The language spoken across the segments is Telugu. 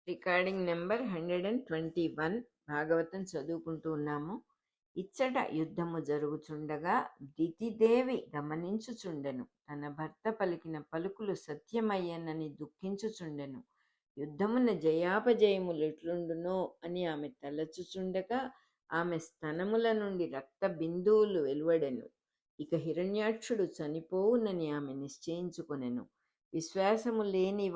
రికార్డింగ్ నెంబర్ 121 భాగవతం చదువుకుంటూ ఉన్నాము. ఇచ్చట యుద్ధము జరుగుచుండగా దితిదేవి గమనించుచుండెను. తన భర్త పలికిన పలుకులు సత్యమయ్యనని దుఃఖించుచుండెను. యుద్ధమున జయాపజయములెట్లుండునో అని ఆమె తలచుచుండగా ఆమె స్తనముల నుండి రక్త బిందువులు వెలువడెను. ఇక హిరణ్యాక్షుడు చనిపోవునని ఆమె నిశ్చయించుకొనెను. విశ్వాసము లేని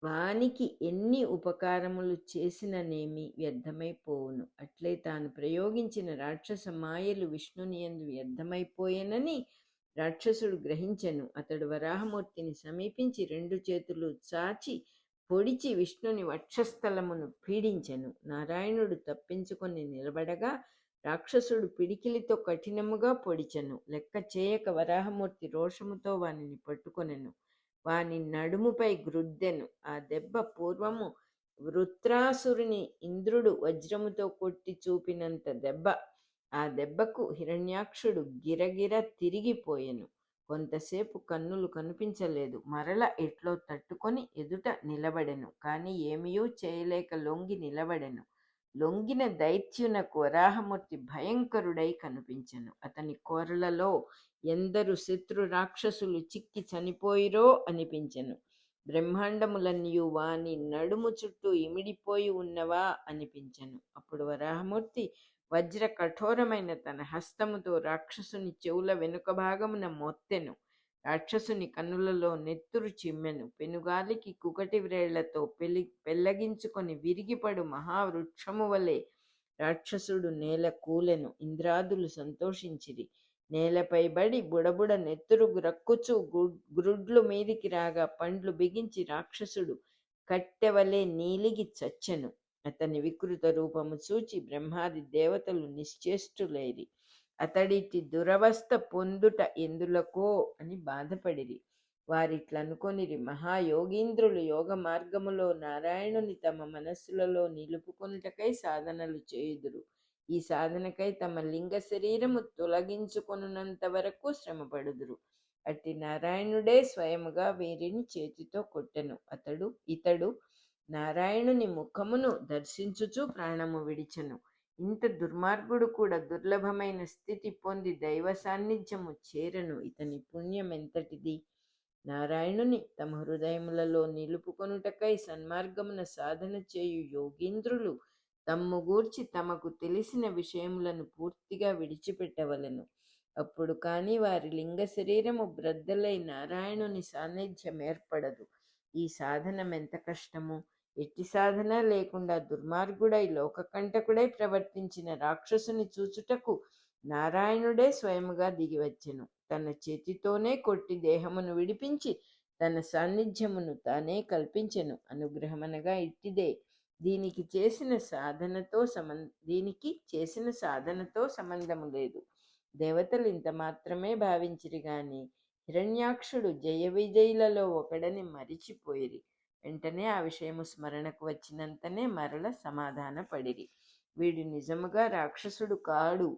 వానికి ఎన్ని ఉపకారములు చేసిననేమి వ్యర్థమైపోవును. అట్లే తాను ప్రయోగించిన రాక్షస మాయలు విష్ణుని యందు వ్యర్థమైపోయెనని రాక్షసుడు గ్రహించెను. అతడు వరాహమూర్తిని సమీపించి 2 చేతులు చాచి పొడిచి విష్ణుని వక్షస్థలమును పీడించెను. నారాయణుడు తప్పించుకొని నిలబడగా రాక్షసుడు పిడికిలితో కఠినముగా పొడిచెను. లెక్క చేయక వరాహమూర్తి రోషముతో వానిని పట్టుకొనెను. వాని నడుముపై గ్రుద్దెను. ఆ దెబ్బ పూర్వము వృత్రాసురుని ఇంద్రుడు వజ్రముతో కొట్టి చూపినంత దెబ్బ. ఆ దెబ్బకు హిరణ్యాక్షుడు గిరగిర తిరిగిపోయెను. కొంతసేపు కన్నులు కనిపించలేదు. మరల ఎట్లో తట్టుకొని ఎదుట నిలబడెను. కాని ఏమీయూ చేయలేక లొంగి నిలబడెను. లొంగిన దైత్యునకు వరాహమూర్తి భయంకరుడై కనిపించెను. అతని కోరలలో ఎందరు శత్రు రాక్షసులు చిక్కి చనిపోయిరో అనిపించెను. బ్రహ్మాండములన్నీయు వాని నడుము చుట్టూ ఇమిడిపోయి ఉన్నవా అనిపించెను. అప్పుడు వరాహమూర్తి వజ్ర కఠోరమైన తన హస్తముతో రాక్షసుని చెవుల వెనుక భాగమున మొత్తెను. రాక్షసుని కన్నులలో నెత్తురు చిమ్మెను. పెనుగాలికి కుకటి వ్రేళ్లతో పెళ్లగించుకొని విరిగిపడు మహావృక్షము వలె రాక్షసుడు నేల కూలెను. ఇంద్రాదులు సంతోషించిరి. నేలపై బడి బుడబుడ నెత్తురు రక్కుచు గ్రుడ్లు మీదికి రాగా పండ్లు బిగించి రాక్షసుడు కట్టెవలే నీలిగి చచ్చెను. అతని వికృత రూపము చూచి బ్రహ్మాది దేవతలు నిశ్చేష్టులైరి. అతడిటి దురవస్థ పొందుట ఎందులకో అని బాధపడిరి. వారిట్లనుకొనిరి. మహాయోగీంద్రులు యోగ మార్గములో నారాయణుని తమ మనస్సులలో నిలుపుకొనుటకై సాధనలు చేయుదురు. ఈ సాధనకై తమ లింగ శరీరము తొలగించుకొనున్నంత వరకు శ్రమపడుదురు. అట్టి నారాయణుడే స్వయముగా వీరిని చేతితో కొట్టెను. ఇతడు నారాయణుని ముఖమును దర్శించుచు ప్రాణము విడిచెను. ఇంత దుర్మార్గుడు కూడా దుర్లభమైన స్థితి పొంది దైవ సాన్నిధ్యము చేరెను. ఇతని పుణ్యం ఎంతటిది! నారాయణుని తమ హృదయములలో నిలుపుకొనుటకై సన్మార్గమున సాధన చేయు యోగీంద్రులు తమ్ము గూర్చి తమకు తెలిసిన విషయములను పూర్తిగా విడిచిపెట్టవలెను. అప్పుడు కాని వారి లింగ శరీరము బ్రద్దలై నారాయణుని సాన్నిధ్యం ఏర్పడదు. ఈ సాధనం ఎంత కష్టము! ఎట్టి సాధన లేకుండా దుర్మార్గుడై లోకకంటకుడై ప్రవర్తించిన రాక్షసుని చూచుటకు నారాయణుడే స్వయముగా దిగివచ్చెను. తన చేతితోనే కొట్టి దేహమును విడిపించి తన సాన్నిధ్యమును తానే కల్పించెను. అనుగ్రహమనగా ఇట్టిదే. దీనికి చేసిన సాధనతో సంబంధము లేదు. దేవతలు ఇంత మాత్రమే భావించిరి గాని హిరణ్యాక్షుడు జయ విజయులలో ఒకడని మరిచిపోయిరి. వెంటనే ఆ విషయము స్మరణకు వచ్చినంతనే మరల సమాధాన పడిరి. వీడు నిజముగా రాక్షసుడు కాడు.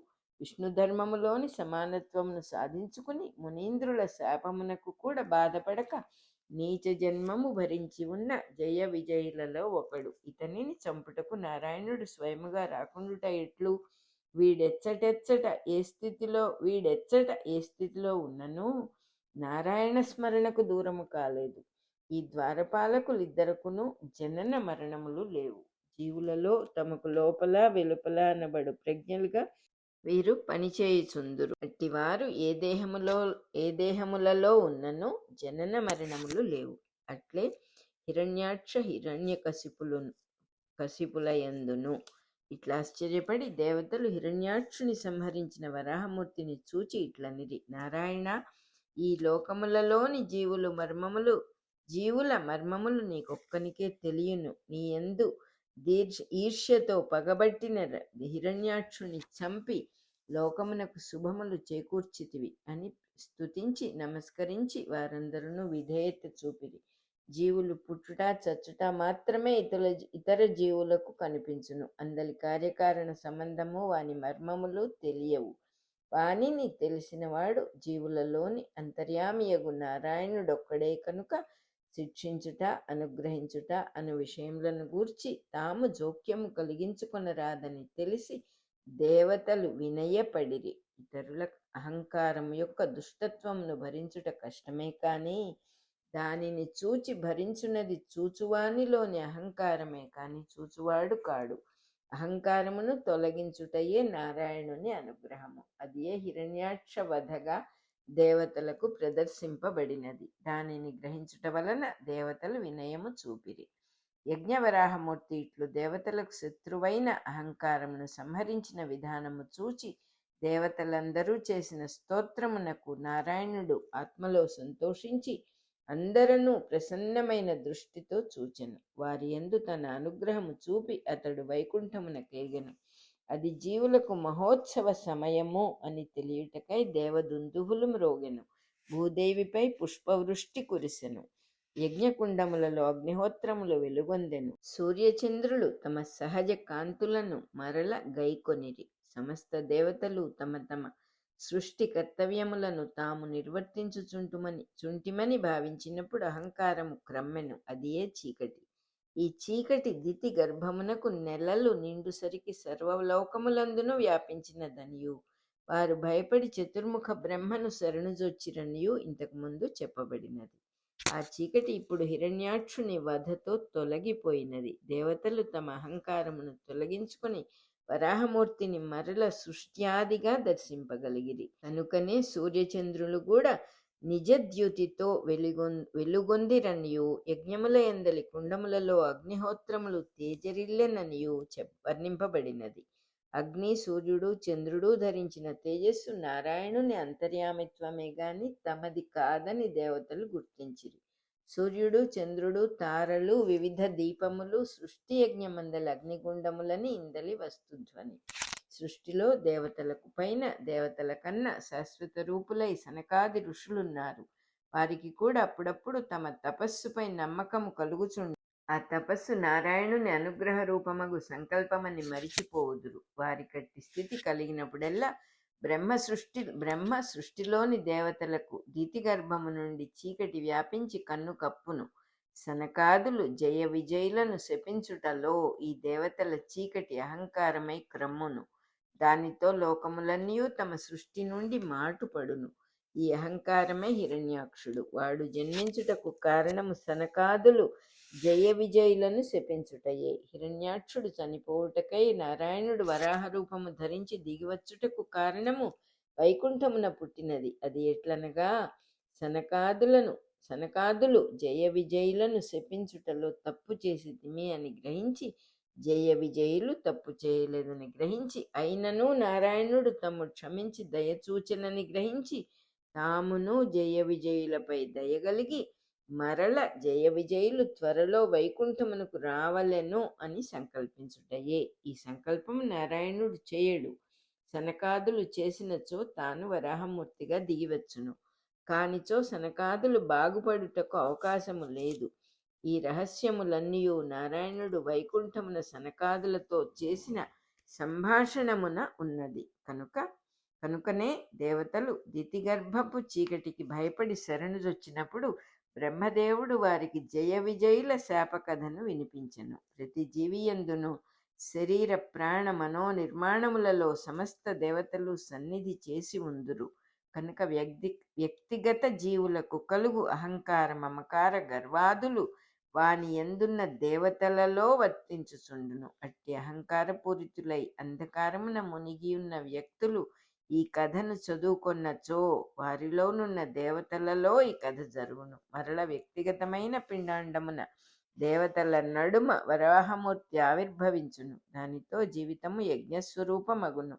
విష్ణు ధర్మములోని సమానత్వమును సాధించుకుని మునీంద్రుల శాపమునకు కూడా బాధపడక నీచ జన్మము భరించి ఉన్న జయ విజయులలో ఒకడు. ఇతనిని చంపుటకు నారాయణుడు స్వయముగా రాకుండుట ఎట్లు? వీడెచ్చట ఏ స్థితిలో ఉన్నను నారాయణ స్మరణకు దూరము కాలేదు. ఈ ద్వారపాలకులిద్దరకును జనన మరణములు లేవు. జీవులలో తమకు లోపల వెలుపల అనబడు ప్రజ్ఞలుగా వీరు పనిచేయుచుందురు. అట్టివారు ఏ దేహములలో ఉన్నను జనన మరణములు లేవు. అట్లే హిరణ్యాక్ష కశిపులయందును. ఇట్లా ఆశ్చర్యపడి దేవతలు హిరణ్యాక్షుని సంహరించిన వరాహమూర్తిని చూచి ఇట్లనిరి. నారాయణ, ఈ లోకములలోని జీవుల మర్మములు నీకొక్కనికే తెలియను. నీ యందు ఈర్ష్యతో పగబట్టిన హిరణ్యాక్షుని చంపి లోకమునకు శుభములు చేకూర్చితివి అని స్తుతించి నమస్కరించి వారందరూ విధేయత చూపిరి. జీవులు పుట్టుట చచ్చుట మాత్రమే ఇతర జీవులకు కనిపించును. అందలి కార్యకారణ సంబంధము వాని మర్మములు తెలియవు. వానిని తెలిసినవాడు జీవులలోని అంతర్యామియగు నారాయణుడొక్కడే కనుక శిక్షించుట అనుగ్రహించుట అను విషయములను గూర్చి తాము జోక్యము కలిగించుకొనరాదని తెలిసి దేవతలు వినయపడిరి. ఇతరుల అహంకారం యొక్క దుష్టత్వమును భరించుట కష్టమే కానీ దానిని చూచి భరించున్నది చూచువానిలోని అహంకారమే కాని చూచువాడు కాడు. అహంకారమును తొలగించుటయే నారాయణుని అనుగ్రహము. అదియే హిరణ్యాక్ష వధగా దేవతలకు ప్రదర్శింపబడినది. దానిని గ్రహించుట వలన దేవతలు వినయము చూపిరి. యజ్ఞవరాహమూర్తి ఇట్లు దేవతలకు శత్రువైన అహంకారమును సంహరించిన విధానము చూచి దేవతలందరూ చేసిన స్తోత్రమునకు నారాయణుడు ఆత్మలో సంతోషించి అందరూ ప్రసన్నమైన దృష్టితో చూచెను. వారి యందు తన అనుగ్రహము చూపి అతడు వైకుంఠమునకేగెను. అది జీవులకు మహోత్సవ సమయము అని తెలియుటకై దేవదుందువులు మ్రోగెను. భూదేవిపై పుష్పవృష్టి కురిసెను. యజ్ఞకుండములలో అగ్నిహోత్రములు వెలుగొందెను. సూర్యచంద్రులు తమ సహజ కాంతులను మరల గైకొనిరి. సమస్త దేవతలు తమ తమ సృష్టి కర్తవ్యములను తాము చుంటిమని భావించినప్పుడు అహంకారము క్రమ్మెను. అదియే చీకటి. ఈ చీకటి దితి గర్భమునకు నెలలు నిండుసరికి సర్వలోకములందును వ్యాపించినదనియు వారు భయపడి చతుర్ముఖ బ్రహ్మను శరణుజొచ్చిరనియు ఇంతకు ముందు చెప్పబడినది. ఆ చీకటి ఇప్పుడు హిరణ్యాక్షుని వధతో తొలగిపోయినది. దేవతలు తమ అహంకారమును తొలగించుకొని వరాహమూర్తిని మరల సృష్ట్యాదిగా దర్శింపగలిగిరి. కనుకనే సూర్యచంద్రులు కూడా నిజద్యుతితో వెలుగొందిరనియు యజ్ఞముల యందలి కుండములలో అగ్నిహోత్రములు తేజరిల్లెననియు వర్ణింపబడినది. అగ్ని, సూర్యుడు, చంద్రుడు ధరించిన తేజస్సు నారాయణుని అంతర్యామిత్వమే గాని తమది కాదని దేవతలు గుర్తించిరి. సూర్యుడు, చంద్రుడు, తారలు, వివిధ దీపములు సృష్టి యజ్ఞమందలి అగ్నిగుండములని ఇందలి వస్తుధ్వని. సృష్టిలో దేవతలకు పైన దేవతల కన్నా శాశ్వత రూపులై సనకాది ఋషులున్నారు. వారికి కూడా అప్పుడప్పుడు తమ తపస్సుపై నమ్మకము కలుగుచుండు. ఆ తపస్సు నారాయణుని అనుగ్రహ రూపమగు సంకల్పమని మరిచిపోవుదురు. వారికట్టి స్థితి కలిగినప్పుడెల్లా బ్రహ్మ సృష్టిలోని దేవతలకు దితి గర్భము నుండి చీకటి వ్యాపించి కన్ను కప్పును. సనకాదులు జయ విజయులను శపించుటలో ఈ దేవతల చీకటి అహంకారమై క్రమ్మును. దానితో లోకములన్నీ తమ సృష్టి నుండి మాటుపడును. ఈ అహంకారమే హిరణ్యాక్షుడు. వాడు జన్మించుటకు కారణము సనకాదులు జయ విజయులను శపించుటయే. హిరణ్యాక్షుడు చనిపోవుటకై నారాయణుడు వరాహ రూపము ధరించి దిగివచ్చుటకు కారణము వైకుంఠమున పుట్టినది. అది ఎట్లనగా సనకాదులు జయ విజయులను శపించుటలో తప్పు చేసితిమి అని గ్రహించి జయ విజయులు తప్పు చేయలేదని గ్రహించి అయినను నారాయణుడు తమ్ము క్షమించి దయచూచనని గ్రహించి తామును జయ విజయులపై దయగలిగి మరల జయ విజయులు త్వరలో వైకుంఠమునకు రావలెను అని సంకల్పించుటయే. ఈ సంకల్పము నారాయణుడు చేయడు. సనకాదులు చేసినచో తాను వరాహమూర్తిగా దిగివచ్చును. కానిచో సనకాదులు బాగుపడుటకు అవకాశము లేదు. ఈ రహస్యములన్నీయు నారాయణుడు వైకుంఠమున సనకాదులతో చేసిన సంభాషణమున ఉన్నది. కనుకనే దేవతలు దితిగర్భపు చీకటికి భయపడి శరణుజొచ్చినప్పుడు బ్రహ్మదేవుడు వారికి జయ విజయుల శాపకథను వినిపించెను. ప్రతి జీవియందును శరీర ప్రాణ మనో నిర్మాణములలో సమస్త దేవతలు సన్నిధి చేసి ఉందురు. కనుక వ్యక్తిగత జీవులకు కలుగు అహంకార మమకార గర్వాదులు వాని ఎందున్న దేవతలలో వర్తించుచుండును. అట్టి అహంకారపూరితులై అంధకారమున మునిగియున్న వ్యక్తులు ఈ కథను చదువుకొన్నచో వారిలోనున్న దేవతలలో ఈ కథ జరుగును. మరల వ్యక్తిగతమైన పిండాండమున దేవతల నడుమ వరాహమూర్తి ఆవిర్భవించును. దానితో జీవితము యజ్ఞస్వరూపమగును.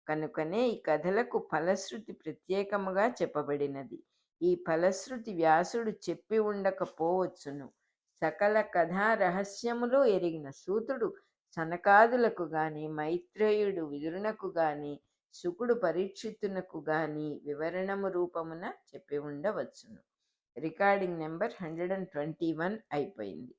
కనుకనే ఈ కథలకు ఫలశ్రుతి ప్రత్యేకముగా చెప్పబడినది. ఈ ఫలశ్రుతి వ్యాసుడు చెప్పి ఉండకపోవచ్చును. సకల కథా రహస్యములు ఎరిగిన సూతుడు సనకాదులకు గాని, మైత్రేయుడు విదురునకు గాని, శుకుడు పరీక్షిత్తునకు గాని వివరణము రూపమున చెప్పి ఉండవచ్చును. రికార్డింగ్ నెంబర్ 121 అయిపోయింది.